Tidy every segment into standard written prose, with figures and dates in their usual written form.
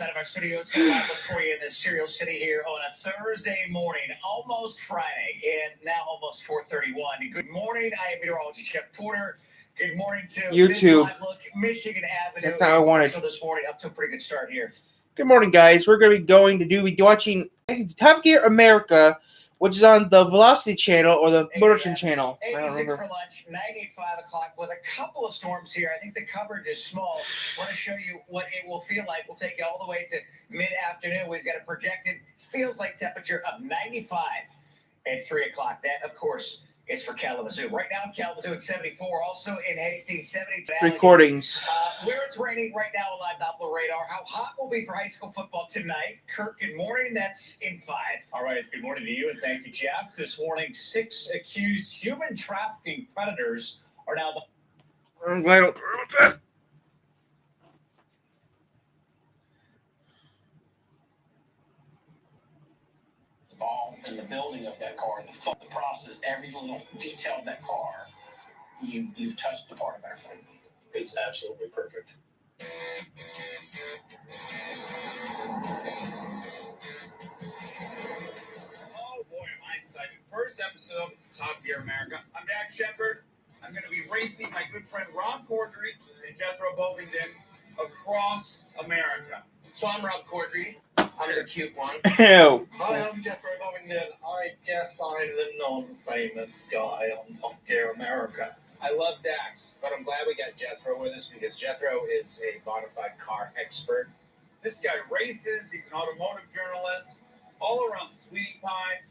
outside of our studios. Got a lot for you in this Cereal City here on a Thursday morning, almost Friday, and now almost 4:31. Good morning. I am meteorologist Jeff Porter. Good morning to YouTube. Live Look, Michigan Avenue. That's how I wanted. So this morning, up to a pretty good start here. Good morning, guys. We're going to be watching Top Gear America, which is on the Velocity channel or the Motorchin channel. 86 for lunch, 98 5 o'clock with a couple of storms here. I think the coverage is small. I want to show you what it will feel like. We'll take you all the way to mid-afternoon. We've got a projected, feels like temperature of 95 at 3 o'clock. That, of course, is for Kalamazoo. Right now in Kalamazoo, it's 74. Also in Hastings, 72. Recordings. Where it's raining right now on live Doppler radar. How hot will be for high school football tonight? Kirk, good morning. That's in 5. All right. Good morning to you, and thank you, Jeff. This morning, 6 accused human trafficking predators are now. I'm glad I don't know that. In the building of that car, the process, every little detail of that car, you've touched the part of everything. It's absolutely perfect. Oh boy, am I excited! First episode of Top Gear America. I'm Dak Shepard. I'm going to be racing my good friend Rob Corddry and Jethro Bovingdon across America. So I'm Rob Corddry. I'm the cute one. Ew. Hi, I'm Jethro Bovingdon. I guess I'm the non-famous guy on Top Gear America. I love Dax, but I'm glad we got Jethro with us because Jethro is a bona fide car expert. This guy races. He's an automotive journalist. All around sweetie pie.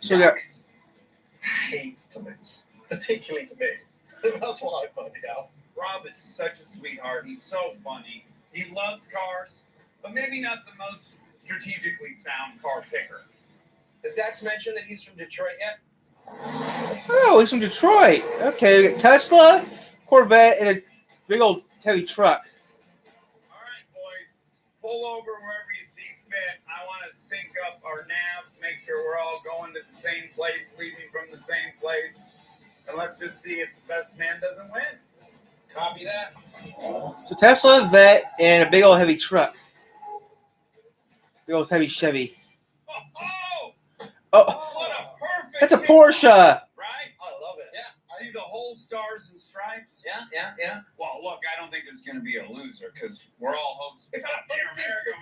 So Dax hates to lose, particularly to me. That's what I find out. Rob is such a sweetheart. He's so funny. He loves cars, but maybe not the most strategically sound car picker. Has Dax mentioned that he's from Detroit yet? Oh, he's from Detroit. Okay, we got Tesla, Corvette, and a big old heavy truck. All right, boys, pull over wherever you see fit. I want to sync up our navs, make sure we're all going to the same place, leaving from the same place, and let's just see if the best man doesn't win. Copy that. So Tesla, Vet, and a big old heavy truck. Big old heavy Chevy. Oh, What a perfect that's a kick, Porsche. right? I love it. Yeah. See the whole stars and stripes? Yeah. Well, look, I don't think there's going to be a loser because we're all hosts of Top Gear America.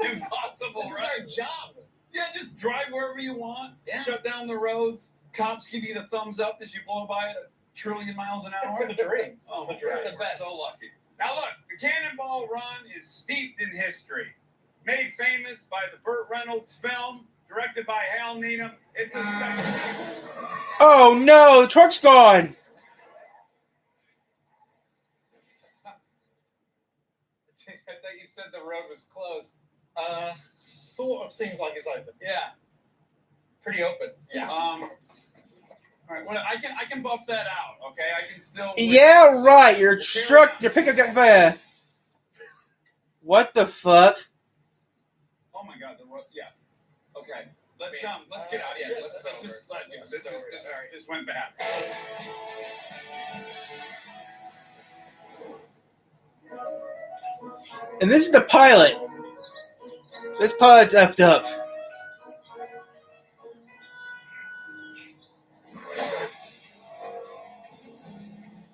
Impossible, This is right? our job. Yeah, just drive wherever you want. Yeah. Shut down the roads. Cops give you the thumbs up as you blow by at 1 trillion miles an hour. It's the dream. Oh, It's the dream. It's the best. We're so lucky. Now look, the Cannonball Run is steeped in history. Made famous by the Burt Reynolds film, directed by Hal Needham. It's a spectacle. Oh no, the truck's gone. I thought you said the road was closed. Sort of seems like it's open. Yeah. Pretty open. Yeah. All right. Well, I can buff that out. Okay, I can still. Yeah, right. Your truck, your pickup got fire. What the fuck? Oh my God, the road. Yeah. Okay. Let's get out. Yeah, Let's just this went bad. And this is the pilot. This pilot's effed up.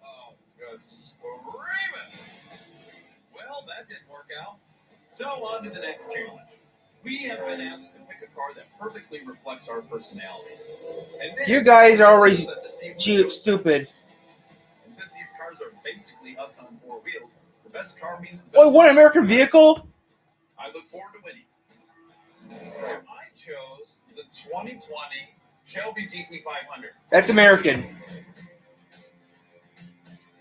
Oh, good screaming. Well, that didn't work out. So on to the next challenge. We have been asked to pick a car that perfectly reflects our personality. And then You guys are already set the scene. stupid. And since these cars are basically us on 4 wheels, the best car means the best. Oh, what American vehicle? I look forward to winning. I chose the 2020 Shelby GT500. That's American.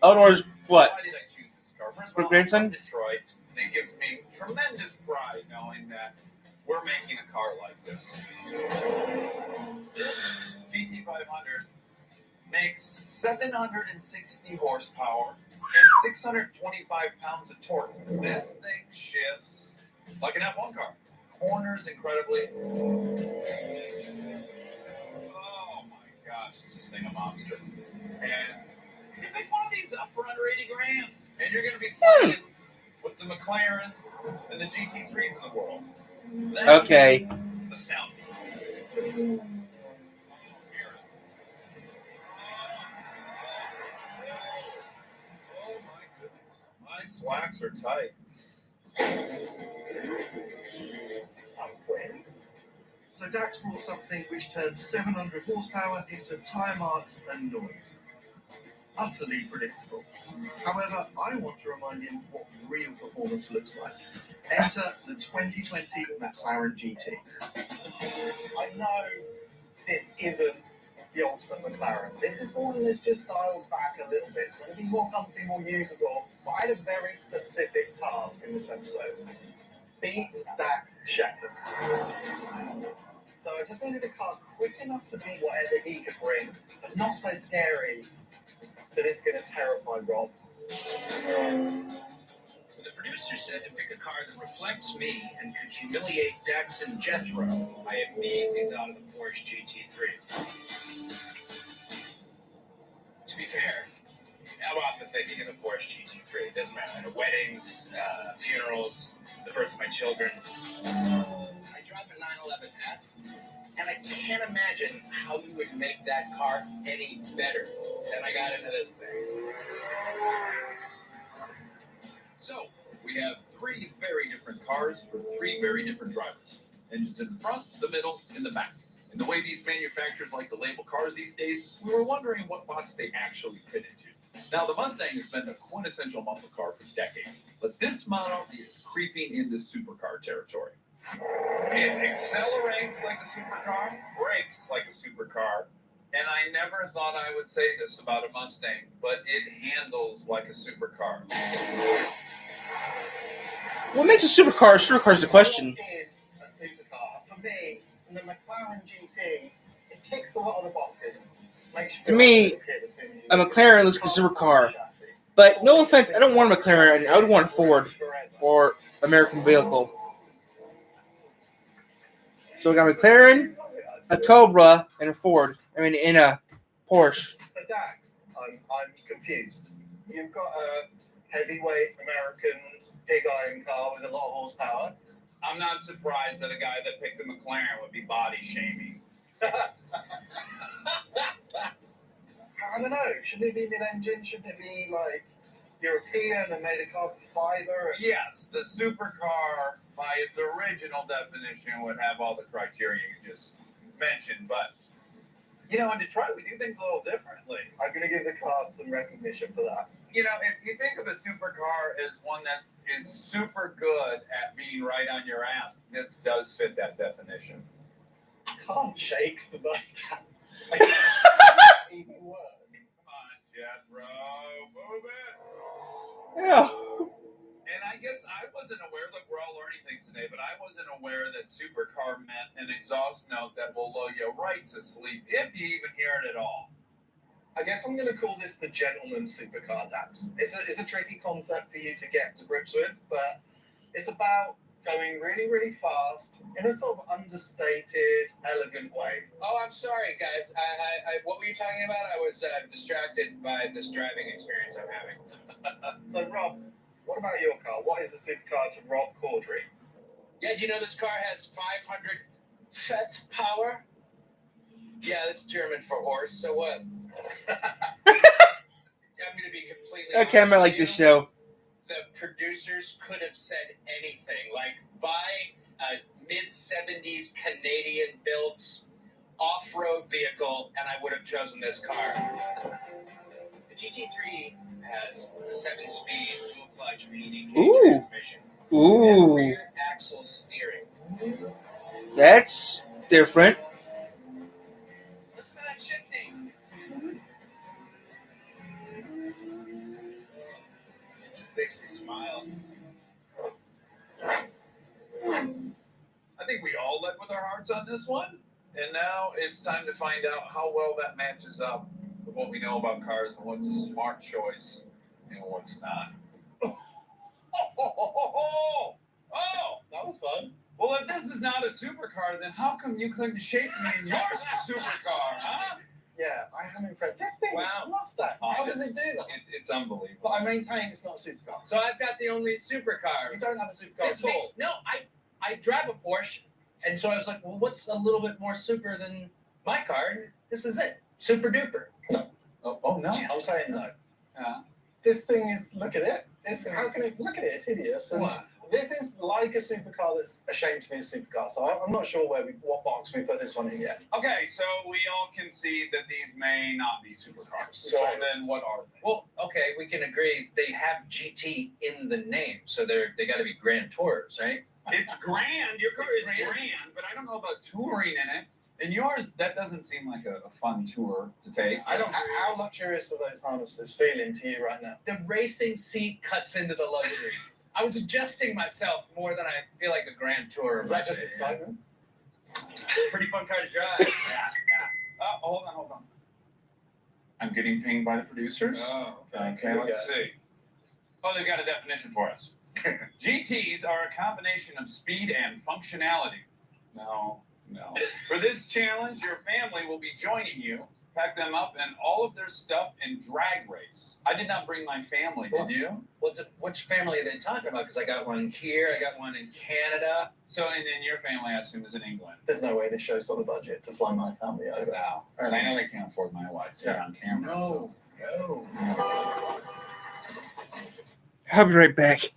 Eleanor's what? Why did I choose this car? First of Her all, grandson? I'm from Detroit, and it gives me tremendous pride knowing that we're making a car like this. This GT500 makes 760 horsepower and 625 pounds of torque. This thing shifts like an F1 car. Corners incredibly. Oh my gosh, is this thing a monster. And you pick one of these up for under 80 grand, and you're going to be playing with the McLarens and the GT3s in the world. That's Okay. astounding. Oh my goodness. My slacks are tight. So Dax brought something which turns 700 horsepower into tyre marks and noise. Utterly predictable. However, I want to remind you what real performance looks like. Enter the 2020 McLaren GT. I know this isn't the ultimate McLaren. This is the one that's just dialed back a little bit. It's going to be more comfy, more usable. But I had a very specific task in this episode. Beat Dax Shepard. So I just needed a car quick enough to beat whatever he could bring, but not so scary that it's going to terrify Rob. The producer said to pick a car that reflects me and could humiliate Dax and Jethro. I immediately thought of the Porsche GT3. To be fair, I'm often thinking of the Porsche GT3. It doesn't matter. Weddings, funerals, the birth of my children. I drive a 911S, and I can't imagine how you would make that car any better than I got into this thing. So, we have three very different cars for three very different drivers. Engines in the front, the middle, and the back. And the way these manufacturers like to label cars these days, we were wondering what box they actually fit into. Now, the Mustang has been the quintessential muscle car for decades, but this model is creeping into supercar territory. It accelerates like a supercar, brakes like a supercar, and I never thought I would say this about a Mustang, but it handles like a supercar. What makes a supercar? Supercar is the question. What is a supercar? For me, in the McLaren GT, it ticks a lot of the boxes. Makes you To feel me, like a kid as soon as you a get McLaren it. looks like a supercar. But no offense, I don't want a McLaren. I would want a Ford or American vehicle. So we got a McLaren, a Cobra, and a Ford. I mean, in a Porsche. So Dax, I'm confused. You've got a heavyweight American pig iron car with a lot of horsepower. I'm not surprised that a guy that picked a McLaren would be body shaming. I don't know. Shouldn't it be mid-engine? Shouldn't it be like European and made of carbon fiber? Yes, the supercar, by its original definition, would have all the criteria you just mentioned. But, you know, in Detroit, we do things a little differently. I'm going to give the car some recognition for that. You know, if you think of a supercar as one that is super good at being right on your ass, this does fit that definition. I can't shake the Mustang. I can't even work. Come on, Jethro, move it. Yeah. And I guess I wasn't aware, look, we're all learning things today, but I wasn't aware that supercar meant an exhaust note that will lull you right to sleep, if you even hear it at all. I guess I'm going to call this the gentleman supercar, Dax. It's a tricky concept for you to get to grips with, but it's about going really, really fast in a sort of understated, elegant way. Oh, I'm sorry, guys. I what were you talking about? I was distracted by this driving experience I'm having. So, Rob, what about your car? What is a supercar to Rob Caudry? Yeah, do you know this car has 500 Fett power? Yeah, that's German for horse. So what? I'm going to be completely Okay, I honest might with like you. this show. The producers could have said anything, like buy a mid-70s Canadian built off-road vehicle, and I would have chosen this car. The GT3 has a 7-speed dual-clutch PDK Ooh. transmission and Ooh, rear axle steering. that's different. Listen to that shifting. It just makes me smile. I think we all led with our hearts on this one, and now it's time to find out how well that matches up with what we know about cars and what's a smart choice and what's not. Oh, That was fun. well, if this is not a supercar, then how come you couldn't shape me in your supercar, huh? Yeah, I am impressed. This thing, Wow. Mustang, how does it do that? It's unbelievable. But I maintain it's not a supercar. So I've got the only supercar. You don't have a supercar This at all. no, I drive a Porsche, and so I was like, well, what's a little bit more super than my car? And this is it, super duper. Oh no. I'm saying no. Yeah. This thing is, look at it. How can it, look at it, it's hideous. And What? this is like a supercar that's ashamed to be a supercar. So I'm not sure what box we put this one in yet. Okay, so we all concede that these may not be supercars. So then what are they? Well, okay, we can agree they have GT in the name, so they got to be Grand Tours, right? It's grand. Your car is grand, but I don't know about touring in it. And yours, that doesn't seem like a fun tour to take. I don't. How luxurious are those harnesses feeling to you right now? The racing seat cuts into the luxury. I was adjusting myself more than I feel like a Grand Tour. Is that just excitement? Pretty fun car to drive. Yeah. Hold on. I'm getting pinged by the producers. Oh. Okay, let's see. Oh, they've got a definition for us. GTs are a combination of speed and functionality. No. For this challenge, your family will be joining you. Pack them up and all of their stuff in drag race. I did not bring my family, did you? Which family are they talking about? Because I got one here, I got one in Canada. So, and then your family, I assume, is in England. There's no way this show's got the budget to fly my family over. Wow. I know they can't afford my wife to be on camera. No. I'll be right back.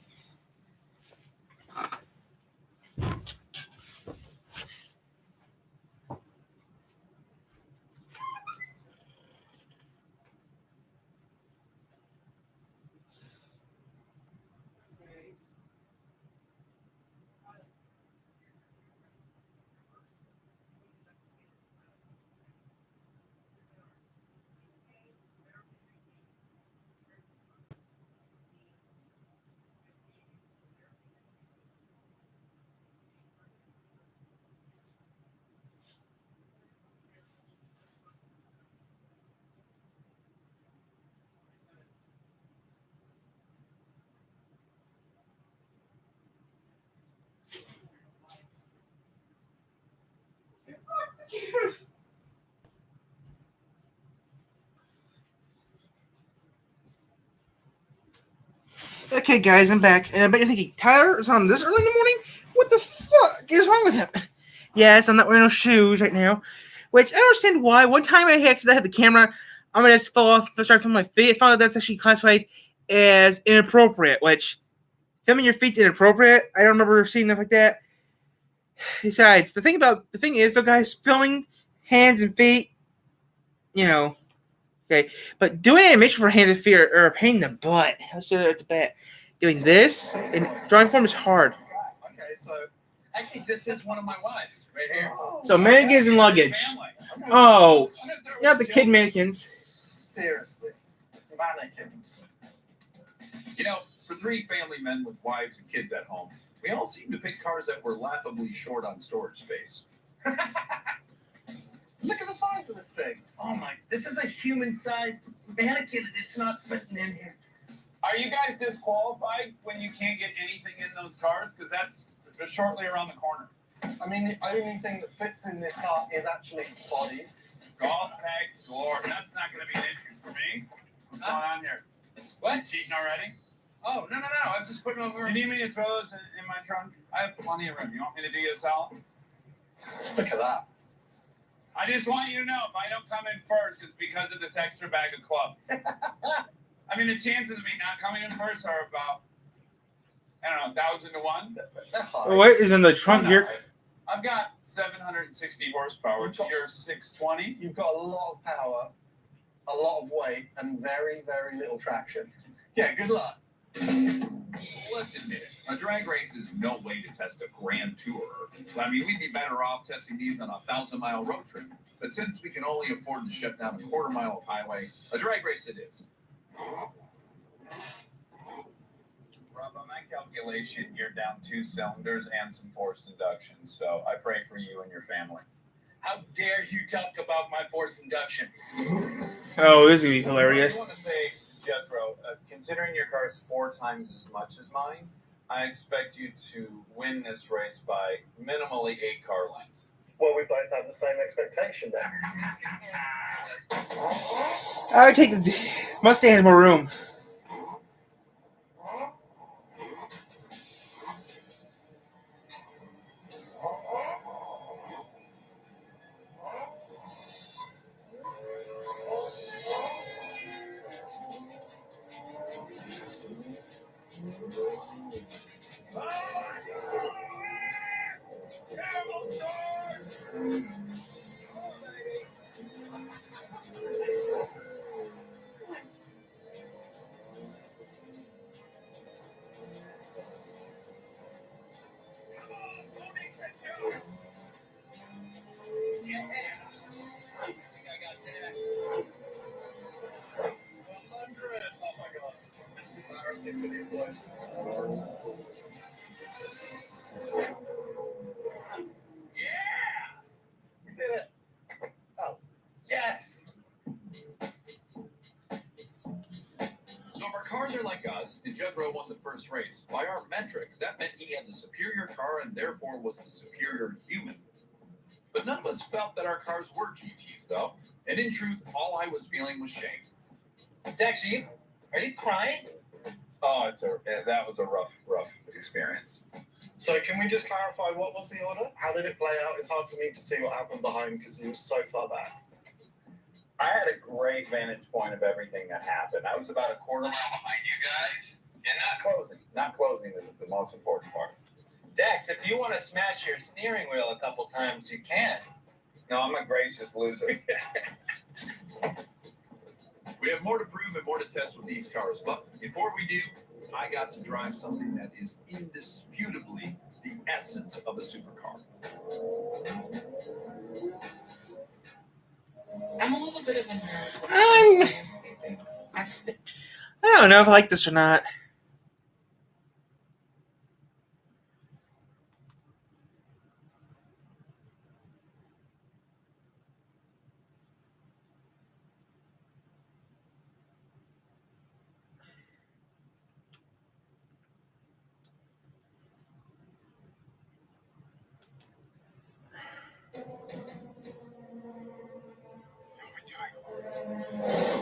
Okay, guys, I'm back, and I bet you're thinking, Tyler is on this early in the morning? What the fuck is wrong with him? Yes, I'm not wearing no shoes right now, which I don't understand why. One time I accidentally had the camera, I'm gonna just fell off, started from my feet. I found out that's actually classified as inappropriate, which filming your feet's inappropriate. I don't remember seeing stuff like that. Besides, the thing is, though, guys, filming hands and feet, okay, but doing animation for hands and feet are a pain in the butt. I'll say that at the bat. Doing this in drawing form is hard. Okay, so Actually, this is one of my wives right here. So mannequins and luggage. Oh, not the kid mannequins. seriously, mannequins. You know, for three family men with wives and kids at home, we all seem to pick cars that were laughably short on storage space. Look at the size of this thing. Oh my! This is a human-sized mannequin. It's not fitting in here. Are you guys disqualified when you can't get anything in those cars? Because that's shortly around the corner. I mean, the only thing that fits in this car is actually bodies. Golf bags galore. That's not going to be an issue for me. What's going on here? What? Cheating already? Oh no! I was just putting over. You need me to throw those in my trunk? I have plenty of room. You want me to do you a salad? Look at that. I just want you to know if I don't come in first, it's because of this extra bag of clubs. I mean, the chances of me not coming in first are about, I don't know, 1,000 to 1. They're high. What is in the trunk here? I've got 760 horsepower to your 620. You've got a lot of power, a lot of weight, and very, very little traction. Yeah, good luck. Let's admit it, a drag race is no way to test a grand tourer. I mean, we'd be better off testing these on a 1,000-mile road trip. But since we can only afford to shut down a quarter mile of highway, a drag race it is. Rob, on my calculation, you're down 2 cylinders and some forced induction, so I pray for you and your family. How dare you talk about my forced induction? Oh, this is gonna be hilarious. I want to say, Jethro, considering your car's 4 times as much as mine, I expect you to win this race by minimally 8 car lengths. Well, we both have the same expectation then. I would take the Mustang has more room. Terrible storm! Come on, Tony Ketchup! Yeah! I think I got Dax. 100! Oh my god. This is embarrassing for these boys. Yeah! We did it. Oh. Yes! So if our cars are like us, and Jethro won the first race, by our metric, that meant he had the superior car and therefore was the superior human. But none of us felt that our cars were GTs, though. And in truth, all I was feeling was shame. Dex, are you crying? Oh, that was a rough experience. So can we just clarify what was the order? How did it play out? It's hard for me to see what happened behind because he was so far back. I had a great vantage point of everything that happened. I was about a quarter mile behind you guys, and not closing is the most important part. Dex, if you want to smash your steering wheel a couple times, you can. No, I'm a gracious loser. We have more to prove and more to test with these cars, but before we do, I got to drive something that is indisputably the essence of a supercar. I'm a little bit of a nerd when it I'm- comes to landscaping. I don't know if I like this or not.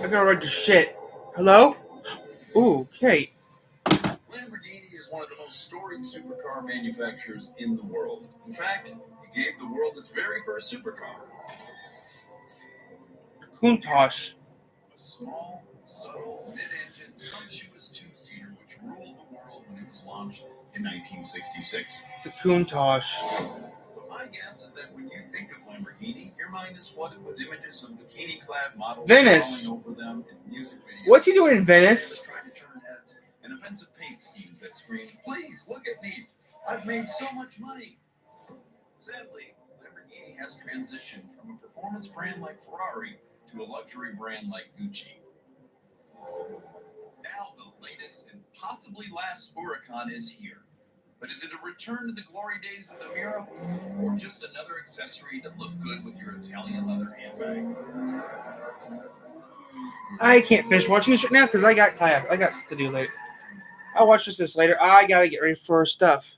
I'm gonna write the shit. Hello? Ooh, okay. Lamborghini is one of the most storied supercar manufacturers in the world. In fact, it gave the world its very first supercar. Countach. A small, subtle, mid-engine, sumptuous two-seater which ruled the world when it was launched in 1966. The Countach. But my guess is that when you think of Lamborghini, your mind is flooded with images of bikini-clad models Venice. crawling over them in music videos. What's he doing in Venice? Trying to turn heads and offensive paint schemes that scream, "Please look at me! I've made so much money." Sadly, Lamborghini has transitioned from a performance brand like Ferrari to a luxury brand like Gucci. Now the latest and possibly last Huracan is here. But is it a return to the glory days of the Miro? Or just another accessory that looked good with your Italian leather handbag? I can't finish watching this right now because I got class. I got stuff to do later. I'll watch this later. I gotta get ready for stuff.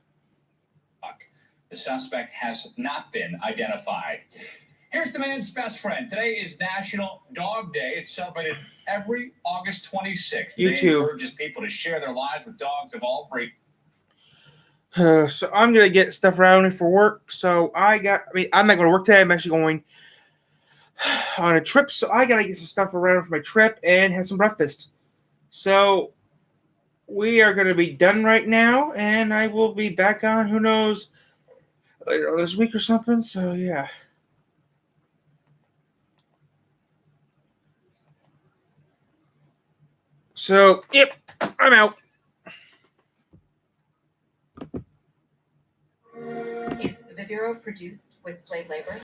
The suspect has not been identified. Here's the man's best friend. Today is National Dog Day. It's celebrated every August 26th. You too. Encourages people to share their lives with dogs of all breeds. So I'm gonna get stuff around for work. So I'm not going to work today. I'm actually going on a trip. So I gotta get some stuff around for my trip and have some breakfast. So we are gonna be done right now, and I will be back on. Who knows, later this week or something. So yeah. So yep, I'm out. Is Viviro produced with slave labor?